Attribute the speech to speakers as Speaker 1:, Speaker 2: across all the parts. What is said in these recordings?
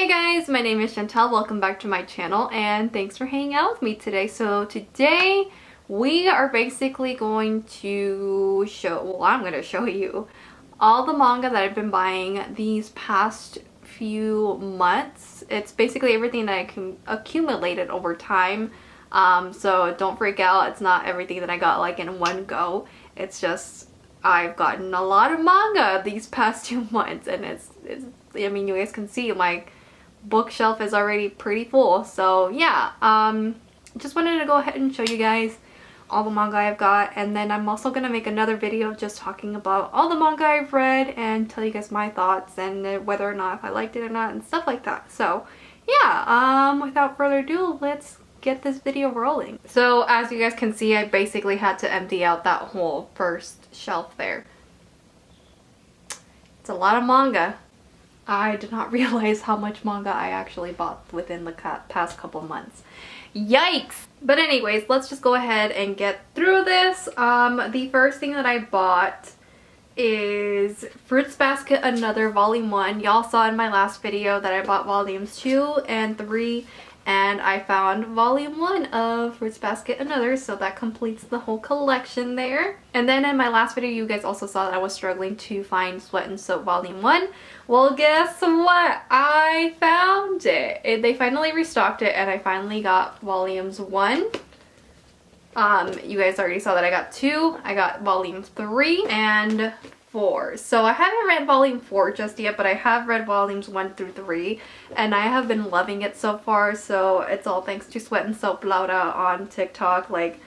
Speaker 1: guys, my name is Chantel. Welcome back to my channel and thanks for hanging out with me today. So today we are basically going to I'm going to show you all the manga that I've been buying these past few months. It's basically everything that I can accumulated over time. So don't freak out. It's not everything that I got like in one go. It's just I've gotten a lot of manga these past 2 months, and it's I mean, you guys can see my bookshelf is already pretty full. So yeah, just wanted to go ahead and show you guys all the manga I've got, and then I'm also gonna make another video just talking about all the manga I've read and tell you guys my thoughts and whether or not if I liked it or not and stuff like that. So yeah, without further ado, let's get this video rolling. So as you guys can see, I basically had to empty out that whole first shelf there. It's a lot of manga. I did not realize how much manga I actually bought within the past couple months. Yikes! But anyways, let's just go ahead and get through this. The first thing that I bought is Fruits Basket Another Volume 1. Y'all saw in my last video that I bought volumes 2 and 3, and I found volume 1 of Fruits Basket Another, so that completes the whole collection there. And then in my last video, you guys also saw that I was struggling to find Sweat and Soap volume 1. Well, guess what? I found it. They finally restocked it, and I finally got volumes 1. You guys already saw that I got 2. I got volume 3 and 4. So I haven't read volume 4 just yet, but I have read volumes 1 through 3, and I have been loving it so far. So it's all thanks to Sweat and Soap Laura on TikTok. Like,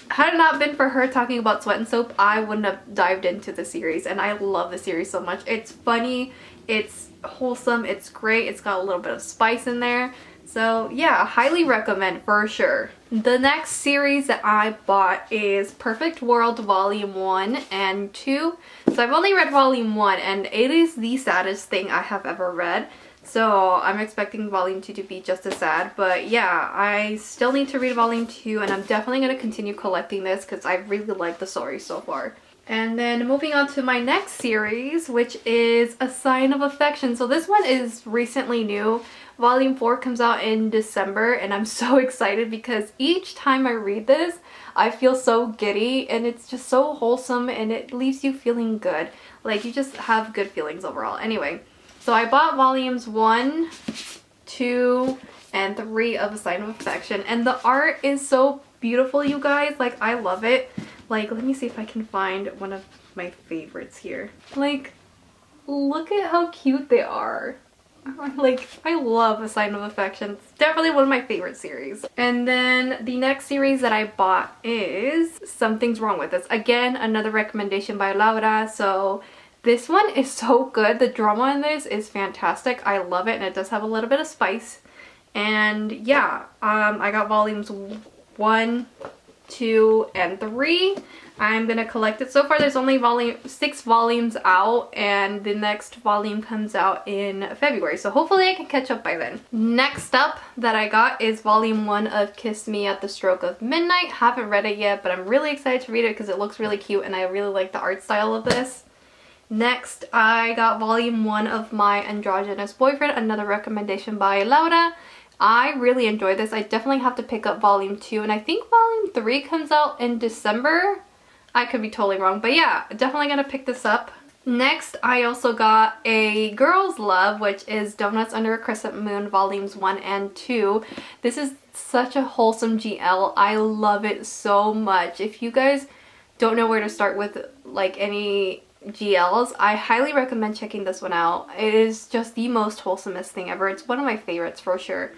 Speaker 1: had it not been for her talking about Sweat and Soap, I wouldn't have dived into the series, and I love the series so much. It's funny, it's wholesome, it's great, it's got a little bit of spice in there. So yeah, highly recommend for sure. The next series that I bought is Perfect World Volume 1 and 2. So I've only read Volume 1, and it is the saddest thing I have ever read. So I'm expecting Volume 2 to be just as sad. But yeah, I still need to read Volume 2, and I'm definitely going to continue collecting this because I really like the story so far. And then moving on to my next series, which is A Sign of Affection. So this one is recently new. Volume 4 comes out in December, and I'm so excited because each time I read this, I feel so giddy, and it's just so wholesome, and it leaves you feeling good. Like, you just have good feelings overall. Anyway, so I bought volumes 1, 2, and 3 of A Sign of Affection, and the art is so beautiful, you guys. Like, I love it. Like, let me see if I can find one of my favorites here. Like, look at how cute they are. Like, I love A Sign of Affection. It's definitely one of my favorite series. And then the next series that I bought is Something's Wrong With Us. Again, another recommendation by Laura. So this one is so good. The drama in this is fantastic. I love it, and it does have a little bit of spice. And yeah, I got volumes 1, 2, and 3. I'm gonna collect it. So far there's only 6 volumes out, and the next volume comes out in February, so hopefully I can catch up by then. Next up that I got is volume 1 of Kiss Me at the Stroke of Midnight. Haven't read it yet, but I'm really excited to read it because it looks really cute, and I really like the art style of this. Next, I got volume 1 of My Androgynous Boyfriend, another recommendation by Laura. I really enjoyed this. I definitely have to pick up volume 2, and I think volume 3 comes out in December. I could be totally wrong, but yeah, definitely gonna pick this up. Next, I also got A Girl's Love, which is Donuts Under a Crescent Moon volumes 1 and 2. This is such a wholesome GL. I love it so much. If you guys don't know where to start with like any GLs, I highly recommend checking this one out. It is just the most wholesomest thing ever. It's one of my favorites for sure.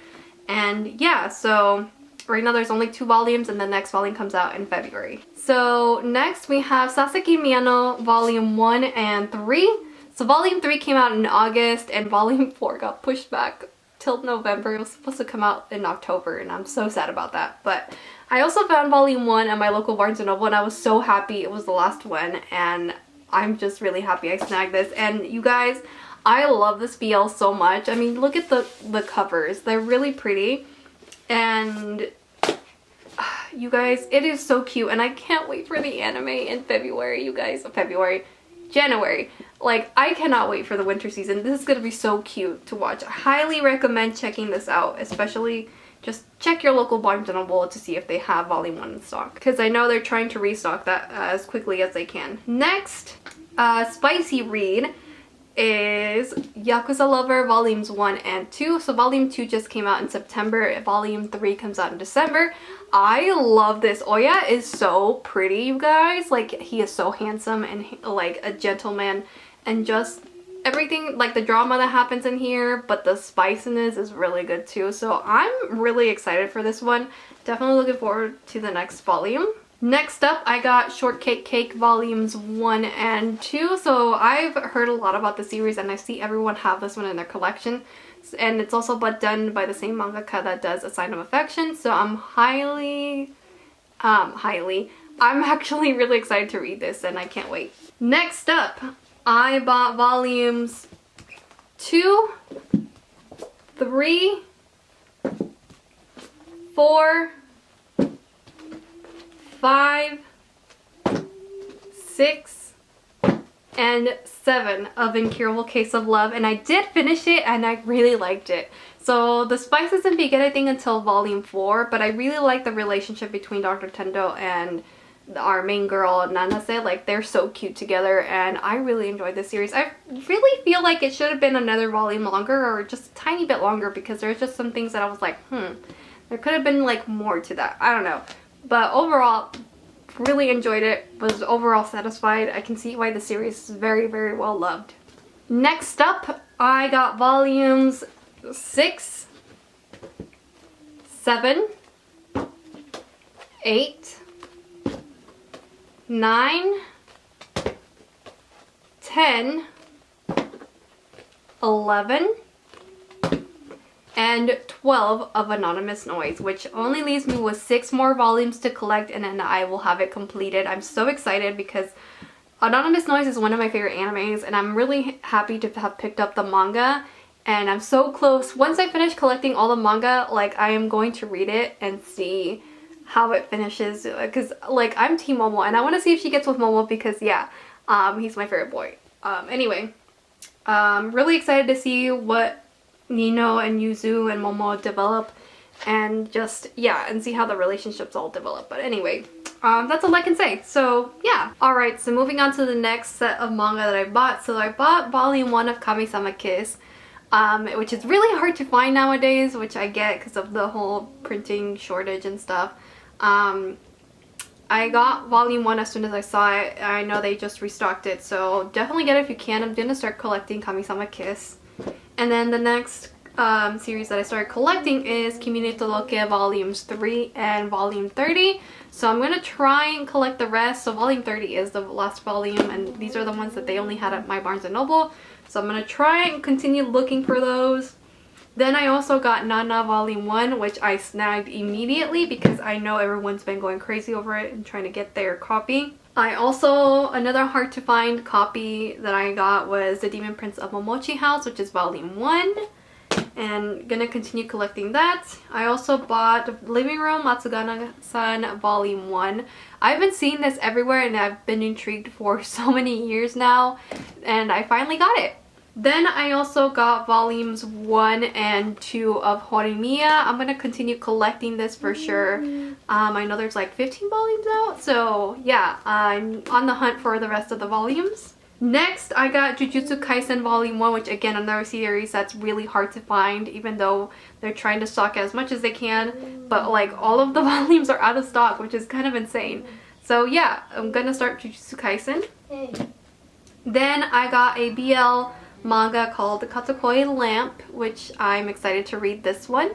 Speaker 1: And yeah, so right now there's only 2 volumes, and the next volume comes out in February. So next we have Sasaki Miyano volume 1 and 3. So volume 3 came out in August, and volume 4 got pushed back till November. It was supposed to come out in October, and I'm so sad about that. But I also found volume 1 at my local Barnes & Noble, and I was so happy it was the last one, and I'm just really happy I snagged this. And you guys, I love this BL so much. I mean, look at the covers. They're really pretty, and you guys, it is so cute, and I can't wait for the anime in February, you guys. February, January. Like, I cannot wait for the winter season. This is gonna be so cute to watch. I highly recommend checking this out, especially just check your local Barnes & Noble to see if they have volume 1 in stock, because I know they're trying to restock that as quickly as they can. Next, spicy read is Yakuza Lover volumes 1 and 2. So volume 2 just came out in September, volume 3 comes out in December. I love this. Oya is so pretty, you guys. Like, he is so handsome and like a gentleman, and just everything, like the drama that happens in here, but the spiciness is really good too. So I'm really excited for this one. Definitely looking forward to the next volume. Next up, I got Shortcake Cake volumes 1 and 2. So I've heard a lot about the series, and I see everyone have this one in their collection. And it's also done by the same mangaka that does A Sign of Affection. So I'm I'm actually really excited to read this, and I can't wait. Next up, I bought volumes 2, 3, 4, 5, 6, and 7 of Incurable Case of Love, and I did finish it and I really liked it. So the spice doesn't begin, I think, until volume 4, but I really like the relationship between Dr. Tendo and our main girl, Nanase. Like, they're so cute together, and I really enjoyed this series. I really feel like it should have been another volume longer, or just a tiny bit longer, because there's just some things that I was like, there could have been like more to that. I don't know. But overall, really enjoyed it, was overall satisfied. I can see why the series is very, very well loved. Next up, I got volumes 6, 7, 8, 9, 10, 11, and 12 of Anonymous Noise, which only leaves me with 6 more volumes to collect, and then I will have it completed. I'm so excited because Anonymous Noise is one of my favorite animes, and I'm really happy to have picked up the manga, and I'm so close. Once I finish collecting all the manga, like, I am going to read it and see how it finishes, because like, I'm Team Momo, and I want to see if she gets with Momo, because yeah, he's my favorite boy. Anyway, really excited to see what Nino and Yuzu and Momo develop, and just, yeah, and see how the relationships all develop. But anyway, that's all I can say. So yeah. Alright, so moving on to the next set of manga that I bought. So I bought volume 1 of Kami-sama Kiss, which is really hard to find nowadays, which I get because of the whole printing shortage and stuff. I got volume 1 as soon as I saw it. I know they just restocked it, so definitely get it if you can. I'm gonna start collecting Kami-sama Kiss. And then the next series that I started collecting is Kimi ni Toloke volumes 3 and volume 30. So I'm gonna try and collect the rest. So volume 30 is the last volume, and these are the ones that they only had at my Barnes & Noble. So I'm gonna try and continue looking for those. Then I also got Nana volume 1, which I snagged immediately because I know everyone's been going crazy over it and trying to get their copy. I also, another hard to find copy that I got was The Demon Prince of Momochi House, which is volume 1. And gonna continue collecting that. I also bought Living Room Matsugana-san volume 1. I've been seeing this everywhere, and I've been intrigued for so many years now, and I finally got it. Then I also got volumes 1 and 2 of Horimiya. I'm gonna continue collecting this for sure. I know there's like 15 volumes out, so yeah, I'm on the hunt for the rest of the volumes. Next, I got Jujutsu Kaisen volume 1, which again, another series that's really hard to find, even though they're trying to stock as much as they can, but like all of the volumes are out of stock, which is kind of insane. So yeah, I'm gonna start Jujutsu Kaisen. Then I got a BL manga called Katakoi Lamp, which I'm excited to read this one.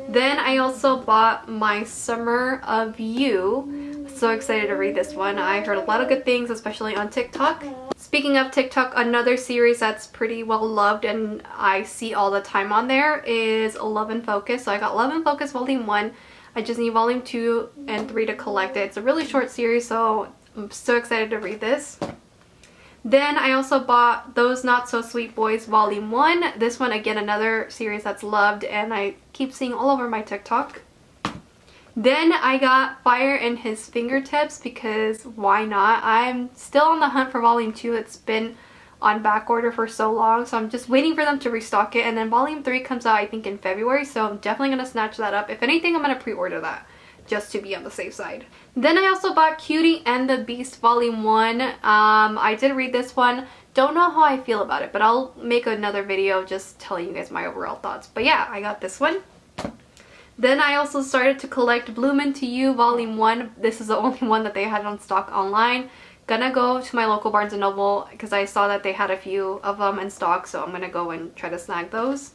Speaker 1: Then I also bought My Summer of You. So excited to read this one. I heard a lot of good things, especially on TikTok. Speaking of TikTok, another series that's pretty well loved and I see all the time on there is Love and Focus. So I got Love and Focus volume 1. I just need volume 2 and 3 to collect it. It's a really short series, so I'm so excited to read this. Then I also bought Those Not So Sweet Boys volume 1. This one, again, another series that's loved and I keep seeing all over my TikTok. Then I got Fire in His Fingertips because why not? I'm still on the hunt for volume 2. It's been on back order for so long, so I'm just waiting for them to restock it. And then volume 3 comes out I think in February, so I'm definitely gonna snatch that up. If anything, I'm gonna pre-order that just to be on the safe side. Then I also bought Cutie and the Beast volume 1. I did read this one. Don't know how I feel about it, but I'll make another video just telling you guys my overall thoughts. But yeah, I got this one. Then I also started to collect Bloom Into You volume 1. This is the only one that they had on stock online. Gonna go to my local Barnes & Noble because I saw that they had a few of them in stock, so I'm gonna go and try to snag those.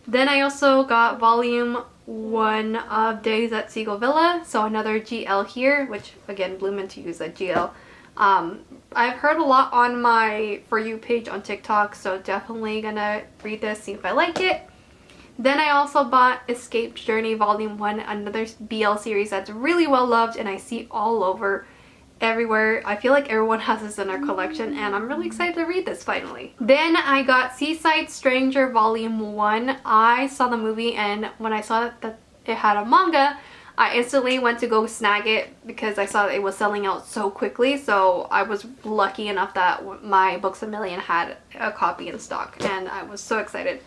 Speaker 1: Then I also got volume 1 of Days at Seagull Villa, so another GL here, which again, Bloom Into You is a GL. I've heard a lot on my For You page on TikTok, so definitely gonna read this, see if I like it. Then I also bought Escape Journey volume 1, another BL series that's really well loved and I see all over everywhere. I feel like everyone has this in their collection and I'm really excited to read this finally. Then I got Seaside Stranger volume 1. I saw the movie and when I saw that it had a manga, I instantly went to go snag it because I saw that it was selling out so quickly. So I was lucky enough that my Books A Million had a copy in stock and I was so excited.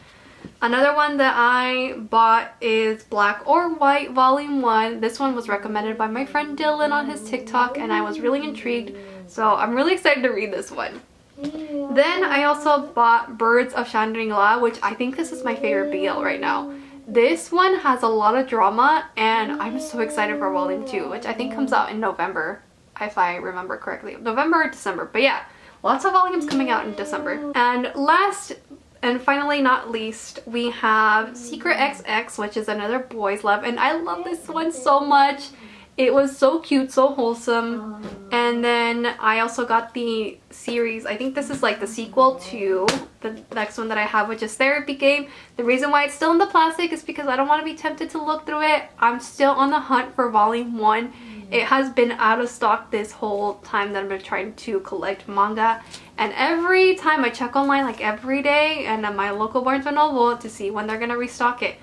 Speaker 1: Another one that I bought is Black or White volume 1. This one was recommended by my friend Dylan on his TikTok and I was really intrigued. So I'm really excited to read this one. Then I also bought Birds of Shangri-La, which I think this is my favorite BL right now. This one has a lot of drama and I'm so excited for volume 2, which I think comes out in November, if I remember correctly. November or December, but yeah, lots of volumes coming out in December. And last and finally not least, we have Secret XX, which is another boys love, and I love this one so much. It was so cute, so wholesome. And then I also got the series, I think this is like the sequel to the next one that I have, which is Therapy Game. The reason why it's still in the plastic is because I don't want to be tempted to look through it. I'm still on the hunt for volume 1. It has been out of stock this whole time that I've been trying to collect manga. And every time I check online, like every day, and at my local Barnes & Noble to see when they're going to restock it.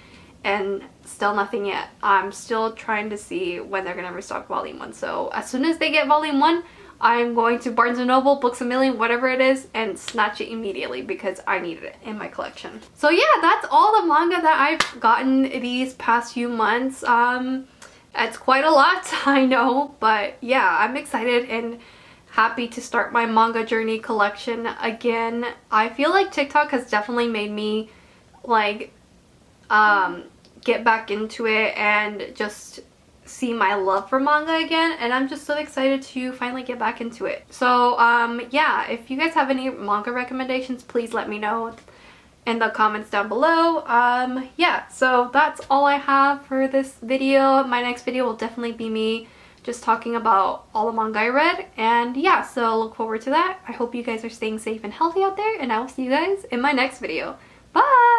Speaker 1: And still nothing yet. I'm still trying to see when they're going to restock volume 1. So as soon as they get volume 1, I'm going to Barnes & Noble, Books A Million, whatever it is, and snatch it immediately because I need it in my collection. So yeah, that's all the manga that I've gotten these past few months. It's quite a lot, I know, but yeah, I'm excited and happy to start my manga journey collection again. I feel like TikTok has definitely made me like get back into it and just see my love for manga again, and I'm just so excited to finally get back into it. So yeah, if you guys have any manga recommendations, please let me know in the comments down below. Yeah, so that's all I have for this video. My next video will definitely be me just talking about all the manga I read, and yeah, so look forward to that. I hope you guys are staying safe and healthy out there, and I will see you guys in my next video. Bye!